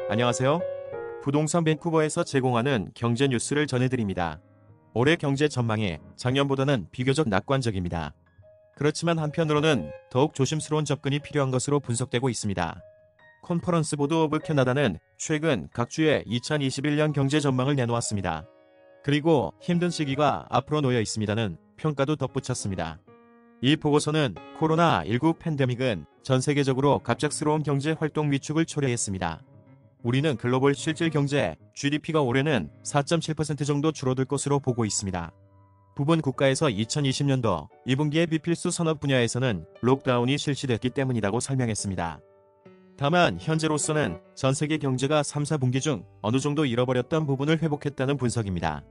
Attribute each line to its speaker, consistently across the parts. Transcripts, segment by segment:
Speaker 1: 안녕하세요. 부동산 밴쿠버에서 제공하는 경제 뉴스를 전해드립니다. 올해 경제 전망이 작년보다는 비교적 낙관적입니다. 그렇지만 한편으로는 더욱 조심스러운 접근이 필요한 것으로 분석되고 있습니다. 컨퍼런스 보드 오브 캐나다는 최근 각 주의 2021년 경제 전망을 내놓았습니다. 그리고 힘든 시기가 앞으로 놓여 있습니다는 평가도 덧붙였습니다. 이 보고서는 코로나19 팬데믹은 전 세계적으로 갑작스러운 경제 활동 위축을 초래했습니다. 우리는 글로벌 실질 경제 GDP가 올해는 4.7% 정도 줄어들 것으로 보고 있습니다. 부분 국가에서 2020년도 2분기에 비필수 산업 분야에서는 록다운이 실시됐기 때문이라고 설명했습니다. 다만 현재로서는 전 세계 경제가 3, 4분기 중 어느 정도 잃어버렸던 부분을 회복했다는 분석입니다.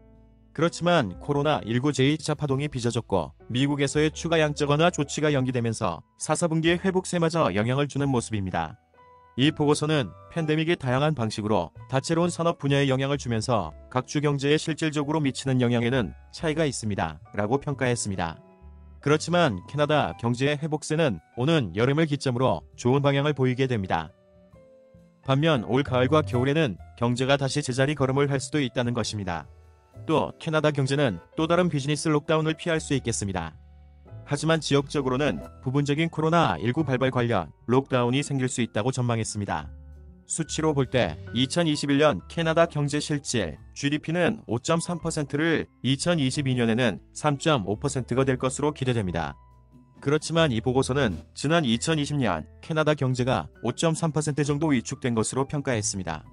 Speaker 1: 그렇지만 코로나19 제2차 파동이 빚어졌고 미국에서의 추가 양적 완화 조치가 연기되면서 4, 4분기의 회복세마저 영향을 주는 모습입니다. 이 보고서는 팬데믹이 다양한 방식으로 다채로운 산업 분야에 영향을 주면서 각 주 경제에 실질적으로 미치는 영향에는 차이가 있습니다. 라고 평가했습니다. 그렇지만 캐나다 경제의 회복세는 오는 여름을 기점으로 좋은 방향을 보이게 됩니다. 반면 올 가을과 겨울에는 경제가 다시 제자리 걸음을 할 수도 있다는 것입니다. 또 캐나다 경제는 또 다른 비즈니스 록다운을 피할 수 있겠습니다. 하지만 지역적으로는 부분적인 코로나19 발발 관련 록다운이 생길 수 있다고 전망했습니다. 수치로 볼 때 2021년 캐나다 경제 실질 GDP는 5.3%를 2022년에는 3.5%가 될 것으로 기대됩니다. 그렇지만 이 보고서는 지난 2020년 캐나다 경제가 5.3% 정도 위축된 것으로 평가했습니다.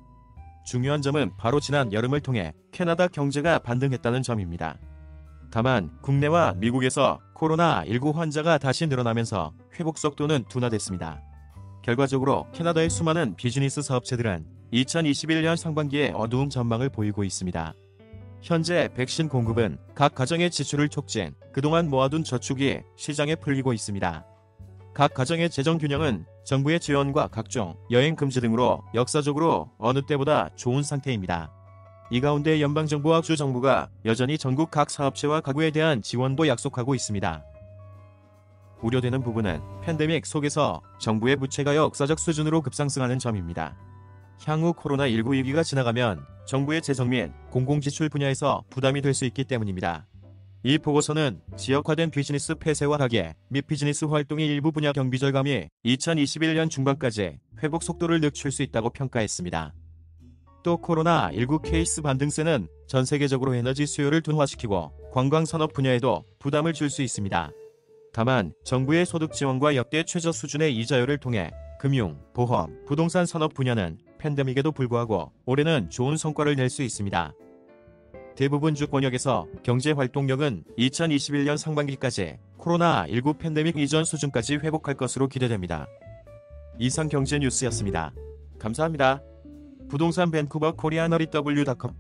Speaker 1: 중요한 점은 바로 지난 여름을 통해 캐나다 경제가 반등했다는 점입니다. 다만 국내와 미국에서 코로나19 환자가 다시 늘어나면서 회복 속도는 둔화됐습니다. 결과적으로 캐나다의 수많은 비즈니스 사업체들은 2021년 상반기에 어두운 전망을 보이고 있습니다. 현재 백신 공급은 각 가정의 지출을 촉진, 그동안 모아둔 저축이 시장에 풀리고 있습니다. 각 가정의 재정 균형은 정부의 지원과 각종 여행 금지 등으로 역사적으로 어느 때보다 좋은 상태입니다. 이 가운데 연방정부와 주정부가 여전히 전국 각 사업체와 가구에 대한 지원도 약속하고 있습니다. 우려되는 부분은 팬데믹 속에서 정부의 부채가 역사적 수준으로 급상승하는 점입니다. 향후 코로나19 위기가 지나가면 정부의 재정 및 공공지출 분야에서 부담이 될 수 있기 때문입니다. 이 보고서는 지역화된 비즈니스 폐쇄와 가계 및 비즈니스 활동의 일부 분야 경비 절감이 2021년 중반까지 회복 속도를 늦출 수 있다고 평가했습니다. 또 코로나19 케이스 반등세는 전 세계적으로 에너지 수요를 둔화시키고 관광산업 분야에도 부담을 줄 수 있습니다. 다만 정부의 소득 지원과 역대 최저 수준의 이자율을 통해 금융, 보험, 부동산 산업 분야는 팬데믹에도 불구하고 올해는 좋은 성과를 낼 수 있습니다. 대부분 주권역에서 경제 활동력은 2021년 상반기까지 코로나19 팬데믹 이전 수준까지 회복할 것으로 기대됩니다. 이상 경제 뉴스였습니다. 감사합니다. 부동산 밴쿠버 코리아너리W.com